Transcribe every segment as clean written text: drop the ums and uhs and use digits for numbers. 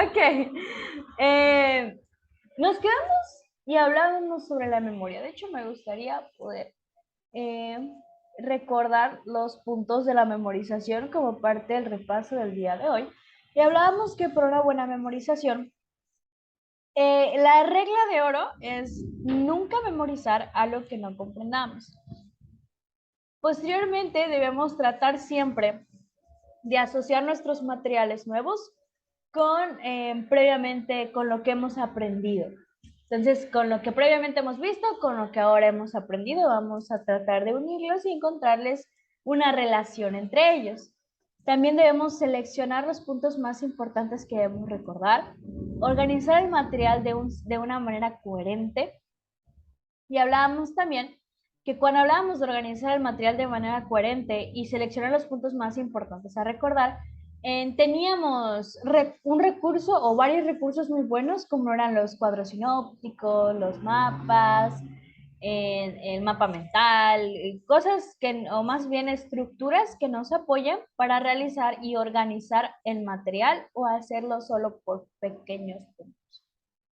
Ok. Eh, Nos quedamos y hablábamos sobre la memoria. De hecho, me gustaría poder eh, recordar los puntos de la memorización como parte del repaso del día de hoy. Y hablábamos que por una buena memorización, la regla de oro es nunca memorizar algo que no comprendamos. Posteriormente, debemos tratar siempre de asociar nuestros materiales nuevos con previamente con lo que hemos aprendido. Entonces, con lo que previamente hemos visto, con lo que ahora hemos aprendido, vamos a tratar de unirlos y encontrarles una relación entre ellos. También debemos seleccionar los puntos más importantes que debemos recordar, organizar el material de una manera coherente y hablábamos también que cuando hablábamos de organizar el material de manera coherente y seleccionar los puntos más importantes a recordar, teníamos un recurso o varios recursos muy buenos, como eran los cuadros sinópticos, los mapas, el mapa mental, cosas que, o más bien estructuras que nos apoyan para realizar y organizar el material o hacerlo solo por pequeños puntos.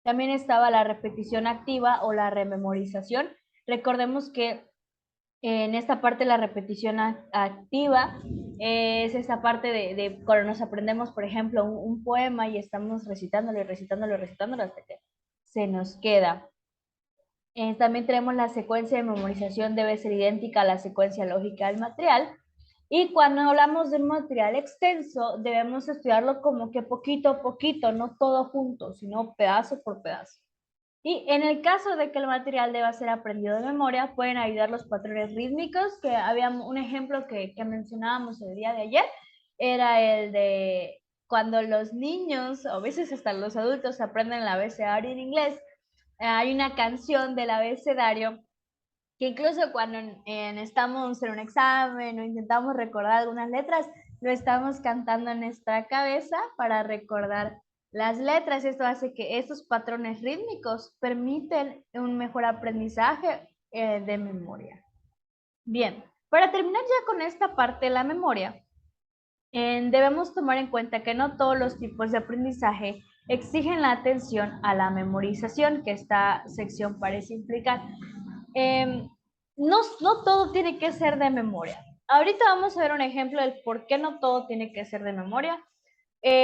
También estaba la repetición activa o la rememorización. Recordemos que en esta parte la repetición activa es esta parte de cuando nos aprendemos, por ejemplo, un poema y estamos recitándolo y recitándolo y recitándolo hasta que se nos queda. También tenemos la secuencia de memorización debe ser idéntica a la secuencia lógica del material. Y cuando hablamos de un material extenso, debemos estudiarlo como que poquito a poquito, no todo junto, sino pedazo por pedazo. Y en el caso de que el material deba ser aprendido de memoria, pueden ayudar los patrones rítmicos, que había un ejemplo que mencionábamos el día de ayer, era el de cuando los niños, o a veces hasta los adultos, aprenden el abecedario en inglés. Hay una canción del abecedario que incluso cuando estamos en un examen o intentamos recordar algunas letras, lo estamos cantando en nuestra cabeza para recordar las letras. Esto hace que estos patrones rítmicos permiten un mejor aprendizaje de memoria. Bien, para terminar ya con esta parte de la memoria, debemos tomar en cuenta que no todos los tipos de aprendizaje exigen la atención a la memorización que esta sección parece implicar. Eh, no todo tiene que ser de memoria. Ahorita vamos a ver un ejemplo del por qué no todo tiene que ser de memoria.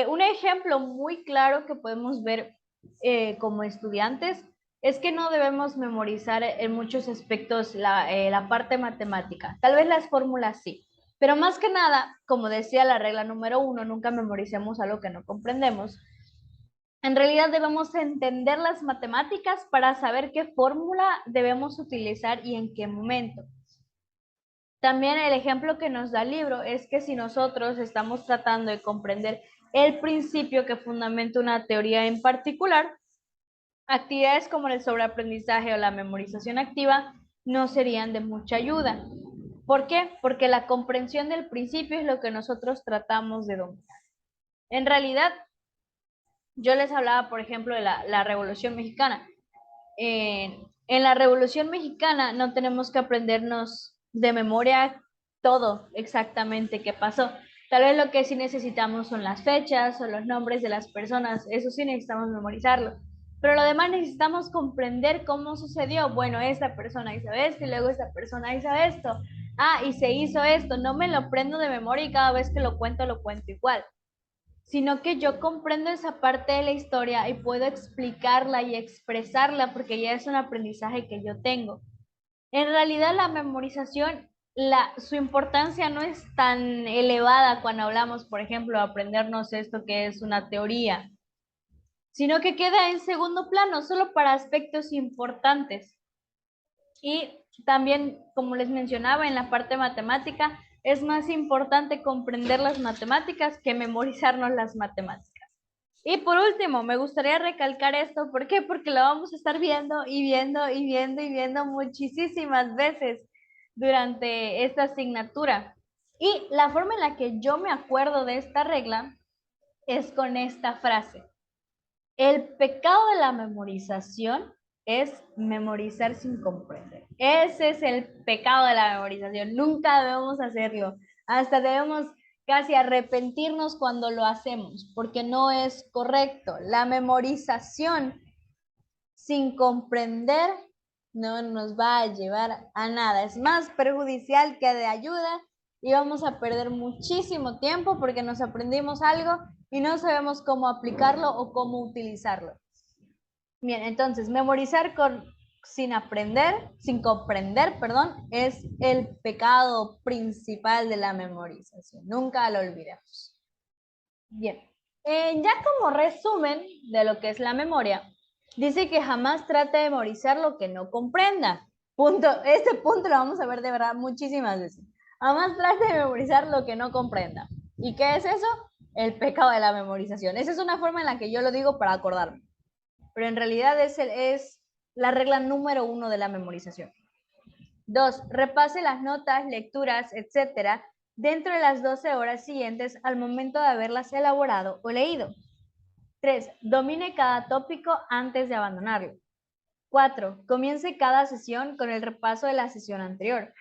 Un ejemplo muy claro que podemos ver como estudiantes es que no debemos memorizar en muchos aspectos la parte matemática. Tal vez las fórmulas sí, pero más que nada, como decía la regla número uno, nunca memoricemos algo que no comprendemos. En realidad debemos entender las matemáticas para saber qué fórmula debemos utilizar y en qué momento. También el ejemplo que nos da el libro es que si nosotros estamos tratando de comprender el principio que fundamenta una teoría en particular, actividades como el sobreaprendizaje o la memorización activa no serían de mucha ayuda. ¿Por qué? Porque la comprensión del principio es lo que nosotros tratamos de dominar. En realidad, yo les hablaba, por ejemplo, de la Revolución Mexicana. En la Revolución Mexicana no tenemos que aprendernos de memoria todo exactamente qué pasó. Tal vez lo que sí necesitamos son las fechas o los nombres de las personas, eso sí necesitamos memorizarlo. Pero lo demás necesitamos comprender cómo sucedió. Bueno, esta persona hizo esto y luego esta persona hizo esto. Ah, y se hizo esto. No me lo prendo de memoria y cada vez que lo cuento igual, sino que yo comprendo esa parte de la historia y puedo explicarla y expresarla porque ya es un aprendizaje que yo tengo. En realidad la memorización, su importancia no es tan elevada cuando hablamos, por ejemplo, de aprendernos esto que es una teoría, sino que queda en segundo plano, solo para aspectos importantes. Y también, como les mencionaba, en la parte matemática, es más importante comprender las matemáticas que memorizarnos las matemáticas. Y por último, me gustaría recalcar esto, ¿por qué? Porque lo vamos a estar viendo y viendo y viendo y viendo muchísimas veces durante esta asignatura. Y la forma en la que yo me acuerdo de esta regla es con esta frase. El pecado de la memorización es memorizar sin comprender. Ese es el pecado de la memorización. Nunca debemos hacerlo. Hasta debemos casi arrepentirnos cuando lo hacemos, porque no es correcto. La memorización sin comprender no nos va a llevar a nada. Es más perjudicial que de ayuda y vamos a perder muchísimo tiempo porque nos aprendimos algo y no sabemos cómo aplicarlo o cómo utilizarlo. Bien, entonces, memorizar sin aprender, sin comprender, perdón, es el pecado principal de la memorización. Nunca lo olvidemos. Bien, ya como resumen de lo que es la memoria, dice que jamás trate de memorizar lo que no comprenda. Punto. Este punto lo vamos a ver de verdad muchísimas veces. Jamás trate de memorizar lo que no comprenda. ¿Y qué es eso? El pecado de la memorización. Esa es una forma en la que yo lo digo para acordarme. Pero en realidad es la regla número 1 de la memorización. 2. Repase las notas, lecturas, etcétera, dentro de las 12 horas siguientes al momento de haberlas elaborado o leído. 3. Domine cada tópico antes de abandonarlo. 4. Comience cada sesión con el repaso de la sesión anterior.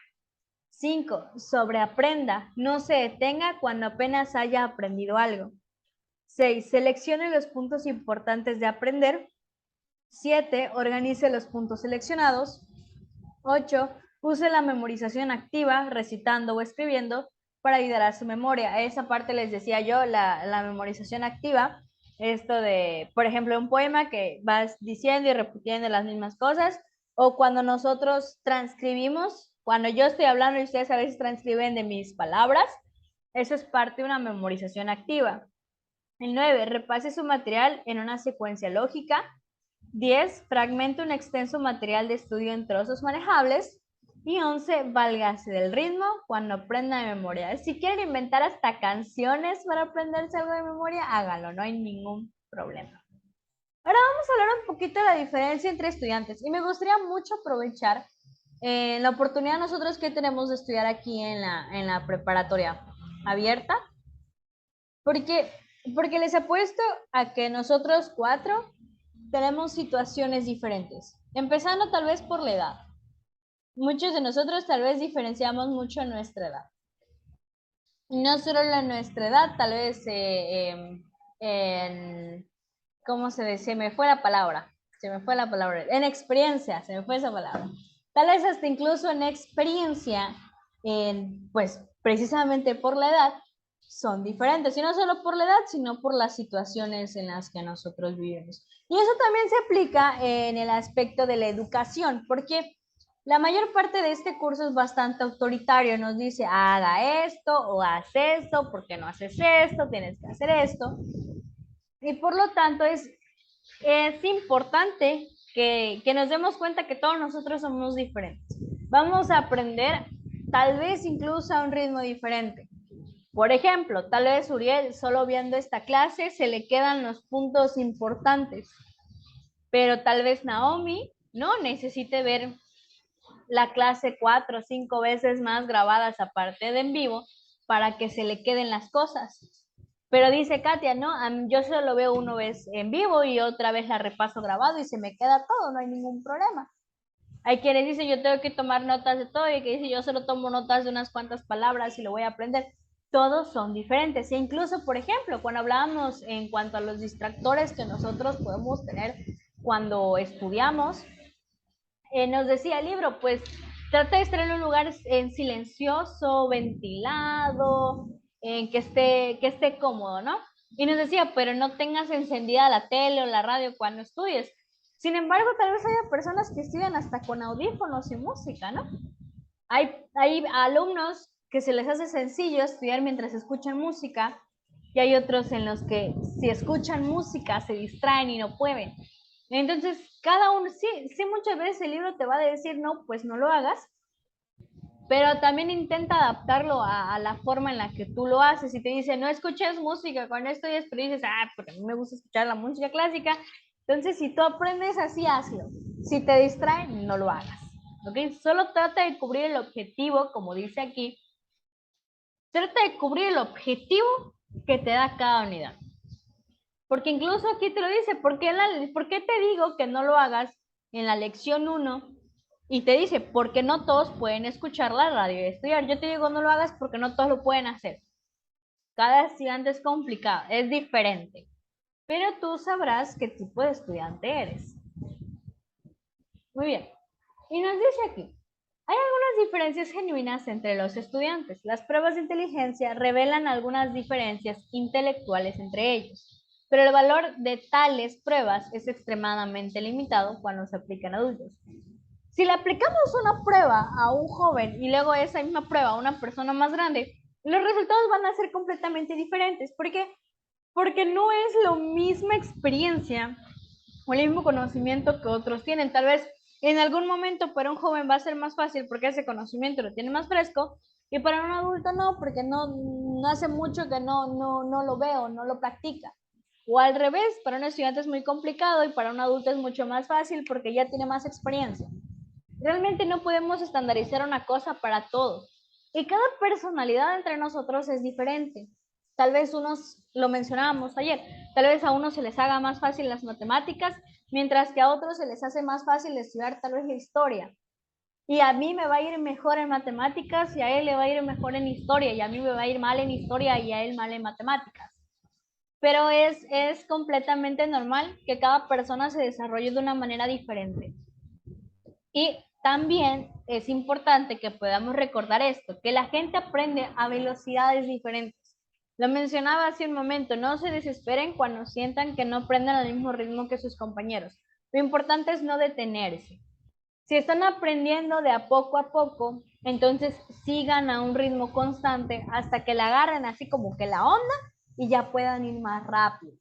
5. Sobreaprenda. No se detenga cuando apenas haya aprendido algo. 6. Seleccione los puntos importantes de aprender. 7. Organice los puntos seleccionados. 8. Use la memorización activa, recitando o escribiendo para ayudar a su memoria. A esa parte les decía yo, la memorización activa, esto de, por ejemplo, un poema que vas diciendo y repitiendo las mismas cosas, o cuando nosotros transcribimos, cuando yo estoy hablando y ustedes a veces transcriben de mis palabras, eso es parte de una memorización activa. El 9. Repase su material en una secuencia lógica. 10. Fragmente un extenso material de estudio en trozos manejables. Y 11. Válgase del ritmo cuando aprenda de memoria. Si quieren inventar hasta canciones para aprenderse algo de memoria, háganlo, no hay ningún problema. Ahora vamos a hablar un poquito de la diferencia entre estudiantes. Y me gustaría mucho aprovechar la oportunidad nosotros que tenemos de estudiar aquí en la preparatoria abierta. Porque les apuesto a que nosotros 4 tenemos situaciones diferentes, empezando tal vez por la edad. Muchos de nosotros tal vez diferenciamos mucho nuestra edad. No solo la nuestra edad, tal vez ¿cómo se dice? Se me fue la palabra. En experiencia, se me fue esa palabra. Tal vez hasta incluso en experiencia, pues precisamente por la edad, son diferentes. Y no solo por la edad, sino por las situaciones en las que nosotros vivimos. Y eso también se aplica en el aspecto de la educación, porque la mayor parte de este curso es bastante autoritario. Nos dice, haga esto o haz esto, ¿por qué no haces esto? Tienes que hacer esto. Y por lo tanto es importante que nos demos cuenta que todos nosotros somos diferentes. Vamos a aprender tal vez incluso a un ritmo diferente. Por ejemplo, tal vez Uriel, solo viendo esta clase, se le quedan los puntos importantes, pero tal vez Naomi no necesite ver la clase 4 o 5 veces más grabadas aparte de en vivo para que se le queden las cosas. Pero dice Katia, no, yo solo lo veo una vez en vivo y otra vez la repaso grabado y se me queda todo, no hay ningún problema. Hay quienes dicen yo tengo que tomar notas de todo y que dicen yo solo tomo notas de unas cuantas palabras y lo voy a aprender. Todos son diferentes. E incluso, por ejemplo, cuando hablábamos en cuanto a los distractores que nosotros podemos tener cuando estudiamos, nos decía el libro, pues trata de estar en un lugar en silencioso, ventilado, que esté cómodo, ¿no? Y nos decía, pero no tengas encendida la tele o la radio cuando estudies. Sin embargo, tal vez haya personas que estudian hasta con audífonos y música, ¿no? Hay alumnos que se les hace sencillo estudiar mientras escuchan música y hay otros en los que si escuchan música se distraen y no pueden. Entonces, cada uno, sí, muchas veces el libro te va a decir, no, pues no lo hagas, pero también intenta adaptarlo a la forma en la que tú lo haces. Si te dice, no escuches música cuando estudias, pero dices, porque a mí me gusta escuchar la música clásica, entonces si tú aprendes así, hazlo. Si te distraen, no lo hagas. ¿Ok? Solo trata de cubrir el objetivo, como dice aquí. Trata de cubrir el objetivo que te da cada unidad. Porque incluso aquí te lo dice, ¿por qué te digo que no lo hagas en la lección 1? Y te dice, porque no todos pueden escuchar la radio y estudiar. Yo te digo, no lo hagas porque no todos lo pueden hacer. Cada estudiante es complicado, es diferente, pero tú sabrás qué tipo de estudiante eres. Muy bien. Y nos dice aquí, hay algunas diferencias genuinas entre los estudiantes. Las pruebas de inteligencia revelan algunas diferencias intelectuales entre ellos, pero el valor de tales pruebas es extremadamente limitado cuando se aplican a adultos. Si le aplicamos una prueba a un joven y luego esa misma prueba a una persona más grande, los resultados van a ser completamente diferentes. ¿Por qué? Porque no es la misma experiencia o el mismo conocimiento que otros tienen. Tal vez en algún momento para un joven va a ser más fácil porque ese conocimiento lo tiene más fresco y para un adulto no, porque no hace mucho que no lo veo, no lo practica. O al revés, para un estudiante es muy complicado y para un adulto es mucho más fácil porque ya tiene más experiencia. Realmente no podemos estandarizar una cosa para todos. Y cada personalidad entre nosotros es diferente. Tal vez unos, lo mencionábamos ayer, tal vez a unos se les haga más fácil las matemáticas, mientras que a otros se les hace más fácil estudiar tal vez la historia. Y a mí me va a ir mejor en matemáticas y a él le va a ir mejor en historia, y a mí me va a ir mal en historia y a él mal en matemáticas. Pero es completamente normal que cada persona se desarrolle de una manera diferente. Y también es importante que podamos recordar esto, que la gente aprende a velocidades diferentes. Lo mencionaba hace un momento, no se desesperen cuando sientan que no aprenden al mismo ritmo que sus compañeros. Lo importante es no detenerse. Si están aprendiendo de a poco, entonces sigan a un ritmo constante hasta que la agarren así como que la onda y ya puedan ir más rápido.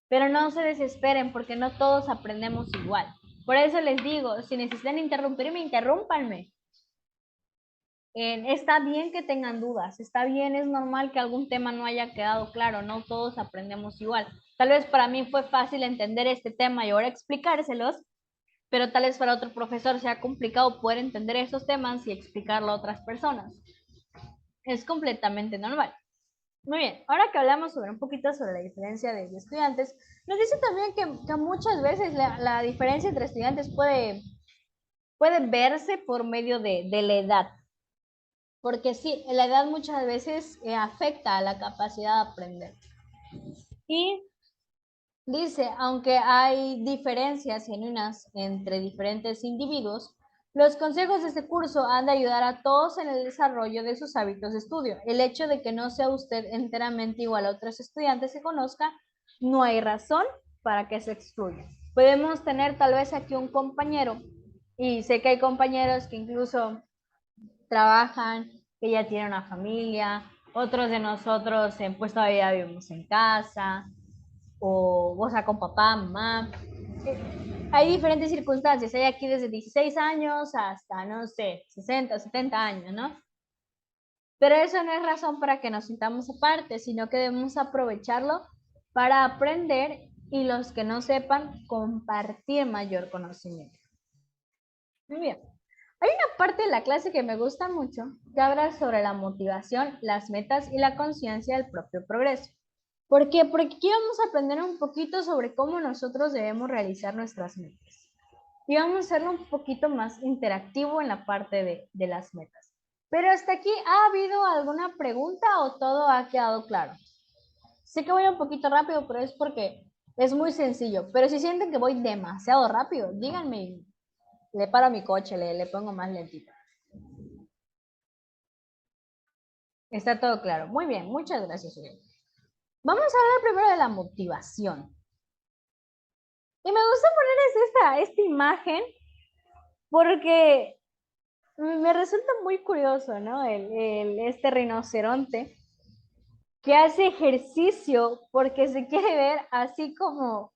Pero no se desesperen porque no todos aprendemos igual. Por eso les digo, si necesitan interrumpirme, interrúmpanme. Está bien que tengan dudas, está bien, es normal que algún tema no haya quedado claro, no todos aprendemos igual. Tal vez para mí fue fácil entender este tema y ahora explicárselos, pero tal vez para otro profesor sea complicado poder entender esos temas y explicarlo a otras personas. Es completamente normal. Muy bien, ahora que hablamos sobre un poquito sobre la diferencia de estudiantes, nos dice también que muchas veces la diferencia entre estudiantes puede verse por medio de la edad. Porque sí, la edad muchas veces afecta a la capacidad de aprender. Y dice, aunque hay diferencias genuinas entre diferentes individuos, los consejos de este curso han de ayudar a todos en el desarrollo de sus hábitos de estudio. El hecho de que no sea usted enteramente igual a otros estudiantes que conozca, no hay razón para que se excluya. Podemos tener tal vez aquí un compañero, y sé que hay compañeros que incluso trabajan, que ya tienen una familia, otros de nosotros pues todavía vivimos en casa, o sea, con papá, mamá. Hay diferentes circunstancias, hay aquí desde 16 años hasta, no sé, 60, 70 años, ¿no? Pero eso no es razón para que nos sintamos aparte, sino que debemos aprovecharlo para aprender y los que no sepan, compartir mayor conocimiento. Muy bien. Hay una parte de la clase que me gusta mucho, que habla sobre la motivación, las metas y la conciencia del propio progreso. ¿Por qué? Porque aquí vamos a aprender un poquito sobre cómo nosotros debemos realizar nuestras metas. Y vamos a hacerlo un poquito más interactivo en la parte de las metas. Pero hasta aquí, ¿ha habido alguna pregunta o todo ha quedado claro? Sé que voy un poquito rápido, pero es porque es muy sencillo. Pero si sienten que voy demasiado rápido, díganme, le paro mi coche, le pongo más lentito. Está todo claro. Muy bien, muchas gracias, Uriel. Vamos a hablar primero de la motivación. Y me gusta ponerles esta imagen porque me resulta muy curioso, ¿no? Este rinoceronte que hace ejercicio porque se quiere ver así como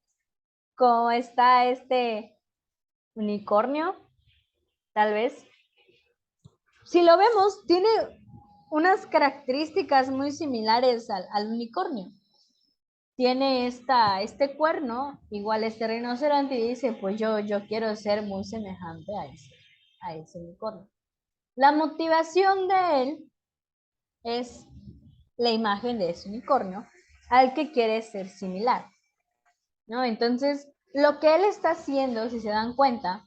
está este unicornio, tal vez. Si lo vemos, tiene unas características muy similares al unicornio. Tiene este cuerno, igual este rinoceronte, y dice, pues yo quiero ser muy semejante a ese unicornio. La motivación de él es la imagen de ese unicornio al que quiere ser similar, ¿no? Entonces, lo que él está haciendo, si se dan cuenta,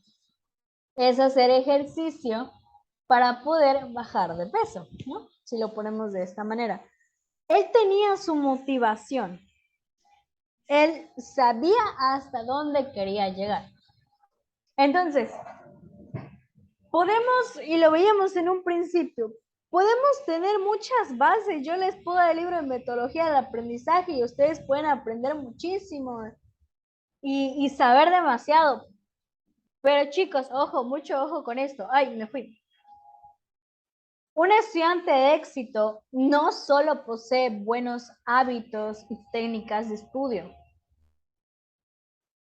es hacer ejercicio para poder bajar de peso, ¿no? Si lo ponemos de esta manera. Él tenía su motivación. Él sabía hasta dónde quería llegar. Entonces, podemos, y lo veíamos en un principio, podemos tener muchas bases. Yo les puedo dar el libro de metodología del aprendizaje y ustedes pueden aprender muchísimo y saber demasiado. Pero chicos, ojo, mucho ojo con esto. Ay, me fui. Un estudiante de éxito no solo posee buenos hábitos y técnicas de estudio.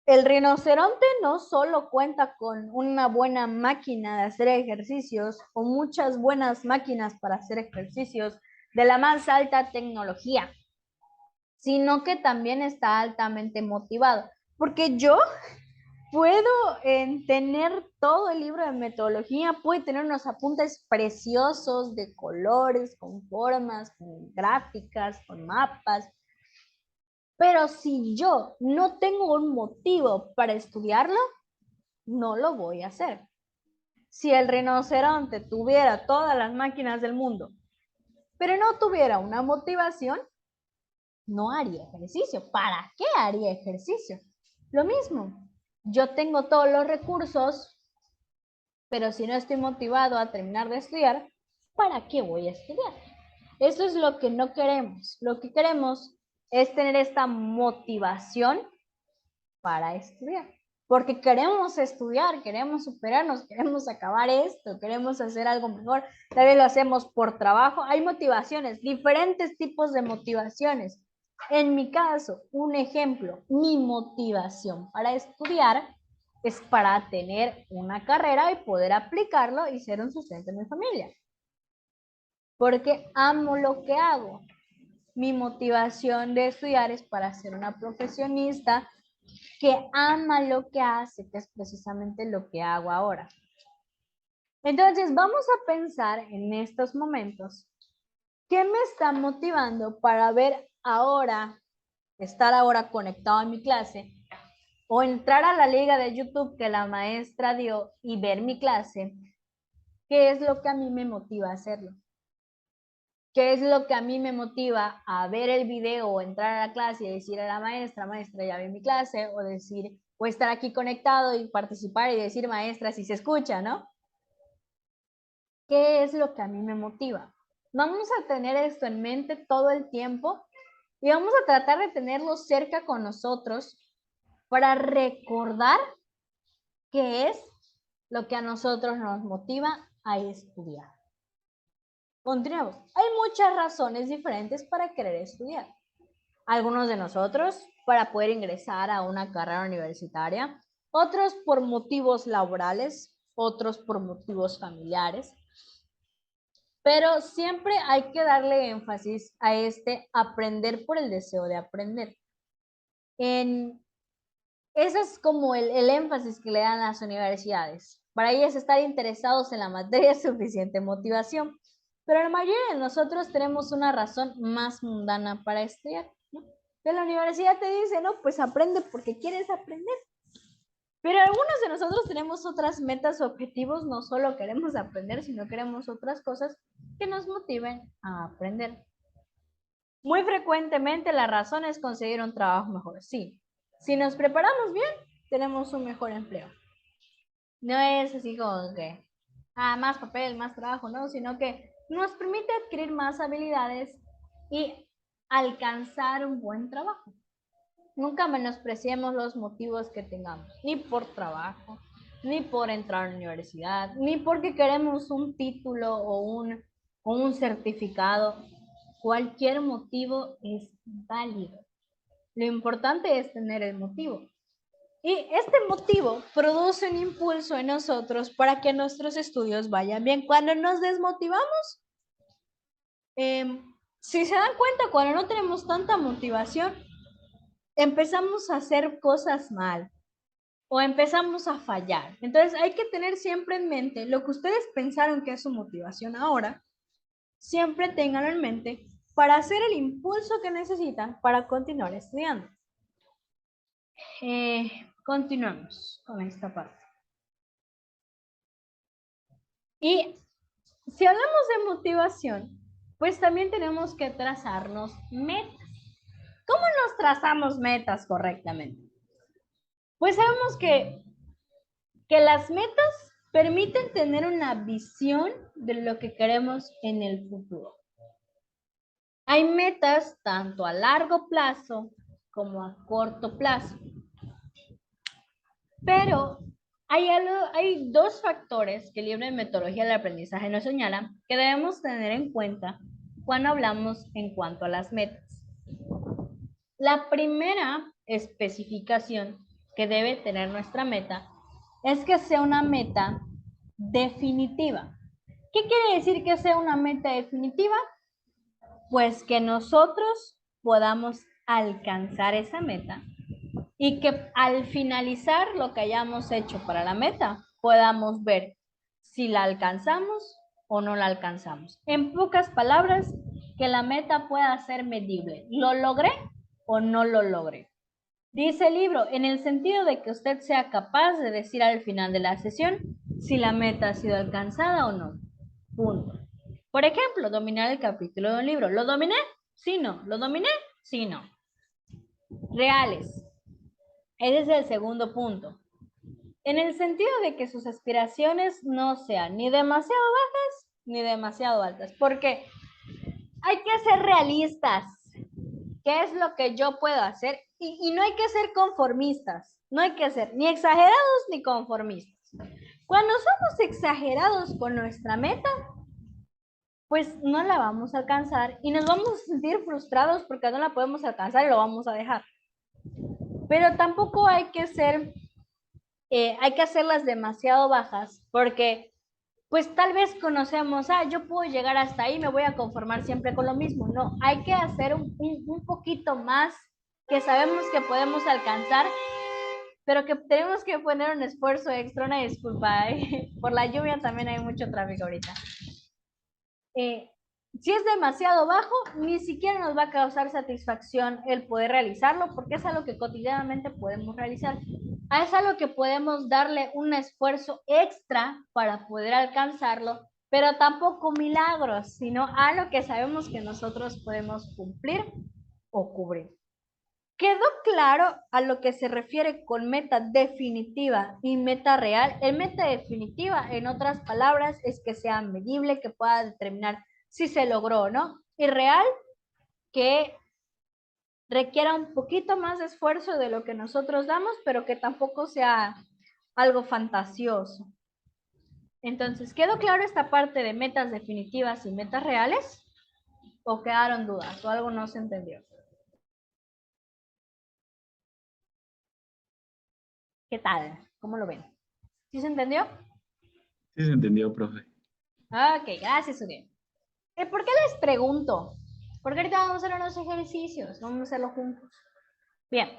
El rinoceronte no solo cuenta con una buena máquina de hacer ejercicios o muchas buenas máquinas para hacer ejercicios de la más alta tecnología, sino que también está altamente motivado. Porque yo puedo tener todo el libro de metodología, puede tener unos apuntes preciosos de colores, con formas, con gráficas, con mapas, pero si yo no tengo un motivo para estudiarlo, no lo voy a hacer. Si el rinoceronte tuviera todas las máquinas del mundo, pero no tuviera una motivación, no haría ejercicio. ¿Para qué haría ejercicio? Lo mismo, yo tengo todos los recursos, pero si no estoy motivado a terminar de estudiar, ¿para qué voy a estudiar? Eso es lo que no queremos. Lo que queremos es tener esta motivación para estudiar. Porque queremos estudiar, queremos superarnos, queremos acabar esto, queremos hacer algo mejor. Tal vez lo hacemos por trabajo. Hay motivaciones, diferentes tipos de motivaciones. En mi caso, un ejemplo, mi motivación para estudiar es para tener una carrera y poder aplicarlo y ser un sustento de mi familia. Porque amo lo que hago. Mi motivación de estudiar es para ser una profesionista que ama lo que hace, que es precisamente lo que hago ahora. Entonces, vamos a pensar en estos momentos, ¿qué me está motivando para ver ahora, estar ahora conectado a mi clase, o entrar a la liga de YouTube que la maestra dio y ver mi clase? ¿Qué es lo que a mí me motiva a hacerlo? ¿Qué es lo que a mí me motiva a ver el video o entrar a la clase y decir a la maestra, maestra, ya vi mi clase, o decir, o estar aquí conectado y participar y decir, maestra, si se escucha, ¿no? ¿Qué es lo que a mí me motiva? Vamos a tener esto en mente todo el tiempo y vamos a tratar de tenerlo cerca con nosotros para recordar qué es lo que a nosotros nos motiva a estudiar. Continuamos. Hay muchas razones diferentes para querer estudiar. Algunos de nosotros para poder ingresar a una carrera universitaria, otros por motivos laborales, otros por motivos familiares. Pero siempre hay que darle énfasis a este aprender por el deseo de aprender. Ese es como el énfasis que le dan las universidades. Para ellas estar interesados en la materia es suficiente motivación. Pero la mayoría de nosotros tenemos una razón más mundana para estudiar, ¿no? De la universidad te dice, no, pues aprende porque quieres aprender. Pero algunos de nosotros tenemos otras metas o objetivos, no solo queremos aprender, sino queremos otras cosas que nos motiven a aprender. Muy frecuentemente la razón es conseguir un trabajo mejor. Sí, si nos preparamos bien, tenemos un mejor empleo. No es así como que, más papel, más trabajo, no, sino que nos permite adquirir más habilidades y alcanzar un buen trabajo. Nunca menospreciemos los motivos que tengamos, ni por trabajo, ni por entrar a la universidad, ni porque queremos un título o un certificado. Cualquier motivo es válido. Lo importante es tener el motivo. Y este motivo produce un impulso en nosotros para que nuestros estudios vayan bien. Cuando nos desmotivamos, si se dan cuenta, cuando no tenemos tanta motivación, empezamos a hacer cosas mal o empezamos a fallar. Entonces hay que tener siempre en mente lo que ustedes pensaron que es su motivación ahora, siempre tenganlo en mente para hacer el impulso que necesitan para continuar estudiando. Continuamos con esta parte. Y si hablamos de motivación, pues también tenemos que trazarnos metas. ¿Cómo nos trazamos metas correctamente? Pues sabemos que las metas permiten tener una visión de lo que queremos en el futuro. Hay metas tanto a largo plazo como a corto plazo. Pero hay dos factores que el libro de metodología del aprendizaje nos señala que debemos tener en cuenta cuando hablamos en cuanto a las metas. La primera especificación que debe tener nuestra meta es que sea una meta definitiva. ¿Qué quiere decir que sea una meta definitiva? Pues que nosotros podamos alcanzar esa meta y que al finalizar lo que hayamos hecho para la meta, podamos ver si la alcanzamos o no la alcanzamos. En pocas palabras, que la meta pueda ser medible. ¿Lo logré o no lo logré? Dice el libro, en el sentido de que usted sea capaz de decir al final de la sesión si la meta ha sido alcanzada o no. Punto. Por ejemplo, dominar el capítulo de un libro. ¿Lo dominé? Sí, no. ¿Lo dominé? Sí, no. Reales. Ese es el segundo punto. En el sentido de que sus aspiraciones no sean ni demasiado bajas ni demasiado altas. Porque hay que ser realistas. ¿Qué es lo que yo puedo hacer? Y no hay que ser conformistas. No hay que ser ni exagerados ni conformistas. Cuando somos exagerados con nuestra meta, pues no la vamos a alcanzar y nos vamos a sentir frustrados porque no la podemos alcanzar y lo vamos a dejar. Pero tampoco hay que hacerlas demasiado bajas porque pues tal vez conocemos, yo puedo llegar hasta ahí, me voy a conformar siempre con lo mismo. No, hay que hacer un poquito más que sabemos que podemos alcanzar, pero que tenemos que poner un esfuerzo extra. Una disculpa, por la lluvia también hay mucho tráfico ahorita. Si es demasiado bajo, ni siquiera nos va a causar satisfacción el poder realizarlo, porque es algo que cotidianamente podemos realizar. Es algo que podemos darle un esfuerzo extra para poder alcanzarlo, pero tampoco milagros, sino algo que sabemos que nosotros podemos cumplir o cubrir. ¿Quedó claro a lo que se refiere con meta definitiva y meta real? El meta definitiva, en otras palabras, es que sea medible, que pueda determinar si se logró o no. Y real, que requiera un poquito más de esfuerzo de lo que nosotros damos, pero que tampoco sea algo fantasioso. Entonces, ¿quedó claro esta parte de metas definitivas y metas reales? ¿O quedaron dudas o algo no se entendió? ¿Qué tal? ¿Cómo lo ven? ¿Sí se entendió? Sí se entendió, profe. Ok, gracias, Uriel. ¿Por qué les pregunto? Porque ahorita vamos a hacer unos ejercicios, vamos a hacerlo juntos. Bien.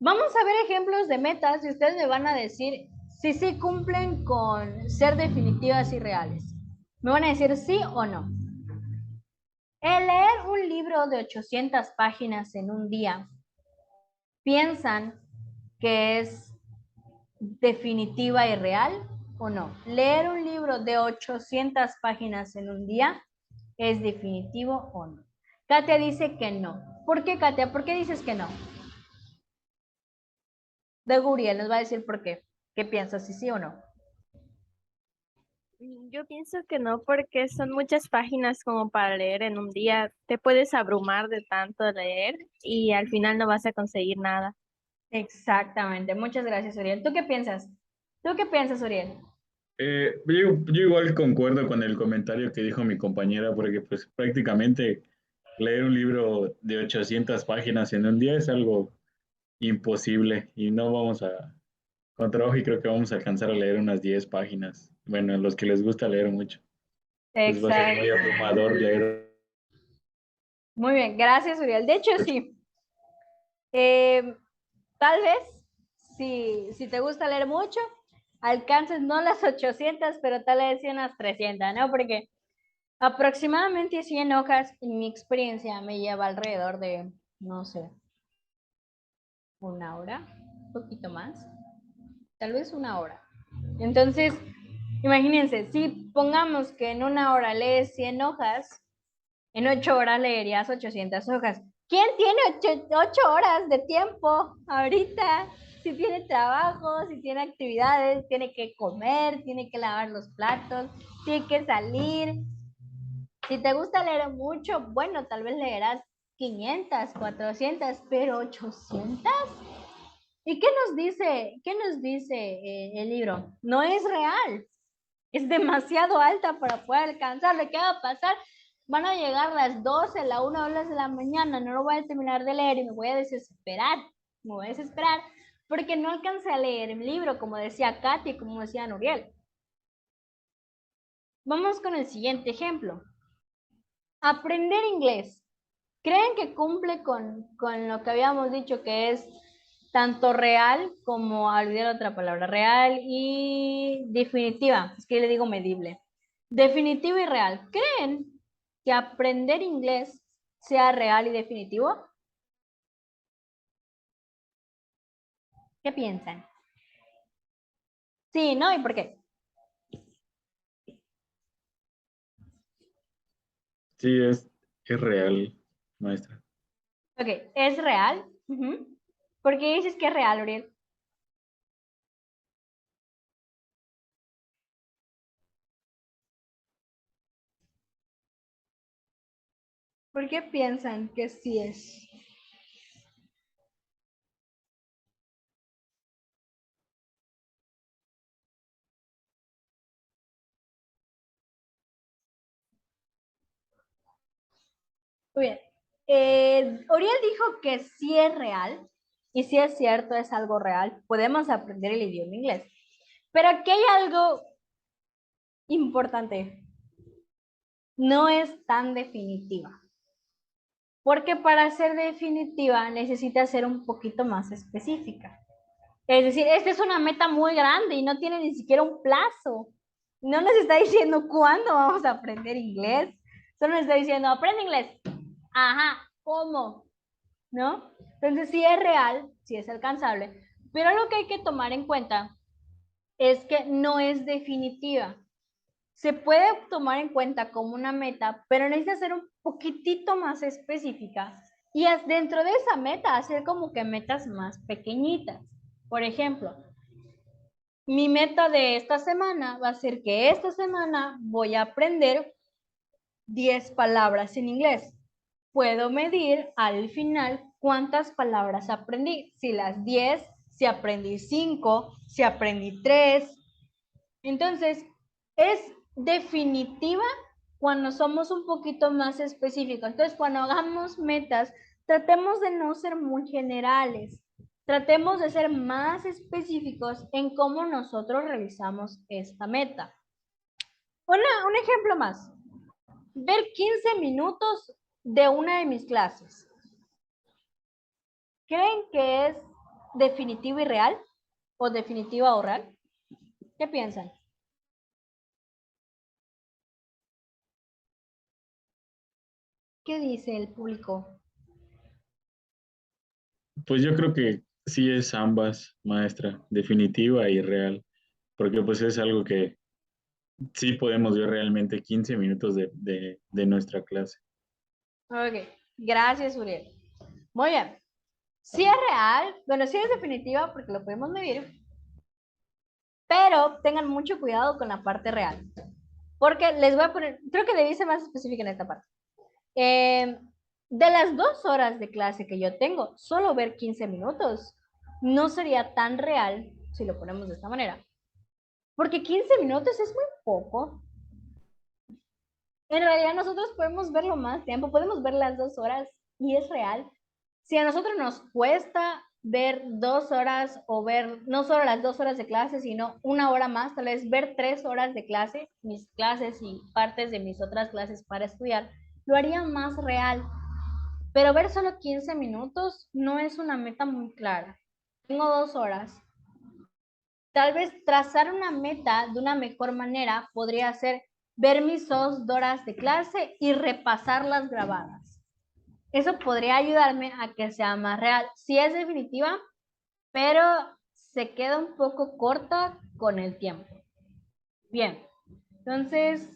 Vamos a ver ejemplos de metas y ustedes me van a decir si sí cumplen con ser definitivas y reales. Me van a decir sí o no. El leer un libro de 800 páginas en un día, ¿piensan que es definitiva y real o no? Leer un libro de 800 páginas en un día, ¿es definitivo o no? Katia dice que no. ¿Por qué, Katia? ¿Por qué dices que no? De Guriel nos va a decir por qué. ¿Qué piensas? ¿Si sí o no? Yo pienso que no, porque son muchas páginas como para leer en un día. Te puedes abrumar de tanto leer y al final no vas a conseguir nada. Exactamente. Muchas gracias, Uriel. ¿Tú qué piensas? ¿Tú qué piensas, Uriel? Yo igual concuerdo con el comentario que dijo mi compañera, porque pues prácticamente leer un libro de 800 páginas en un día es algo imposible y no vamos a, con trabajo y creo que vamos a alcanzar a leer unas 10 páginas. Bueno, a los que les gusta leer mucho, pues va a ser muy Exacto. abrumador leer. Muy bien, gracias, Uriel. De hecho, sí. Eh, Tal vez, si te gusta leer mucho, alcances no las 800, pero tal vez sí unas 300, ¿no? Porque aproximadamente 100 hojas, en mi experiencia, me lleva alrededor de, no sé, una hora, un poquito más, tal vez una hora. Entonces, Imagínense, si pongamos que en 1 hora lees 100 hojas, en 8 horas leerías 800 hojas. ¿Quién tiene 8 horas de tiempo ahorita? Si tiene trabajo, si tiene actividades, tiene que comer, tiene que lavar los platos, tiene que salir. Si te gusta leer mucho, bueno, tal vez leerás 500, 400, pero 800. ¿Y qué nos dice el libro? No es real. Es demasiado alta para poder alcanzarlo. ¿Qué va a pasar? Van a llegar las 12, la 1 de la mañana, no lo voy a terminar de leer y me voy a desesperar. Me voy a desesperar porque no alcancé a leer el libro, como decía Katy, como decía Nuriel. Vamos con el siguiente ejemplo. Aprender inglés. ¿Creen que cumple con lo que habíamos dicho que es tanto real como, olvidé la otra palabra, real y definitiva? Es que le digo medible. Definitivo y real. ¿Creen que aprender inglés sea real y definitivo? ¿Qué piensan? Sí, ¿no? ¿Y por qué? Sí, es real, maestra. Ok, ¿es real? ¿Por qué dices que es real, Uriel? ¿Por qué piensan que sí es? Muy bien. Uriel dijo que sí es real y sí es cierto, es algo real. Podemos aprender el idioma inglés. Pero aquí hay algo importante. No es tan definitiva. Porque para ser definitiva necesita ser un poquito más específica. Es decir, esta es una meta muy grande y no tiene ni siquiera un plazo. No nos está diciendo cuándo vamos a aprender inglés. Solo nos está diciendo, aprende inglés. Ajá, ¿cómo? ¿No? Entonces sí es real, sí es alcanzable, pero lo que hay que tomar en cuenta es que no es definitiva. Se puede tomar en cuenta como una meta, pero necesita ser un poquitito más específica y dentro de esa meta hacer como que metas más pequeñitas. Por ejemplo, mi meta de esta semana va a ser que esta semana voy a aprender 10 palabras en inglés. Puedo medir al final cuántas palabras aprendí. Si las 10, si aprendí 5, si aprendí 3. Entonces, es definitiva cuando somos un poquito más específicos. Entonces, cuando hagamos metas, tratemos de no ser muy generales. Tratemos de ser más específicos en cómo nosotros realizamos esta meta. Un ejemplo más. Ver 15 minutos de una de mis clases. ¿Creen que es definitivo y real? ¿O definitiva o real? ¿Qué piensan? ¿Qué dice el público? Pues yo creo que sí es ambas, maestra, definitiva y real, porque pues es algo que sí podemos ver realmente 15 minutos de nuestra clase. Ok, gracias, Uriel. Muy bien. Sí es real, bueno, sí es definitiva porque lo podemos medir, pero tengan mucho cuidado con la parte real. Porque les voy a poner, creo que debí ser más específica en esta parte. Eh, de las 2 horas de clase que yo tengo, solo ver 15 minutos no sería tan real si lo ponemos de esta manera. Porque 15 minutos es muy poco. En realidad nosotros podemos verlo más tiempo, podemos ver las 2 horas y es real. Si a nosotros nos cuesta ver 2 horas o ver no solo las 2 horas de clase, sino 1 hora más, tal vez ver 3 horas de clase, mis clases y partes de mis otras clases para estudiar, lo haría más real. Pero ver solo 15 minutos no es una meta muy clara. Tengo 2 horas. Tal vez trazar una meta de una mejor manera podría ser ver mis 2 horas de clase y repasar las grabadas. Eso podría ayudarme a que sea más real. Sí es definitiva, pero se queda un poco corta con el tiempo. Bien, entonces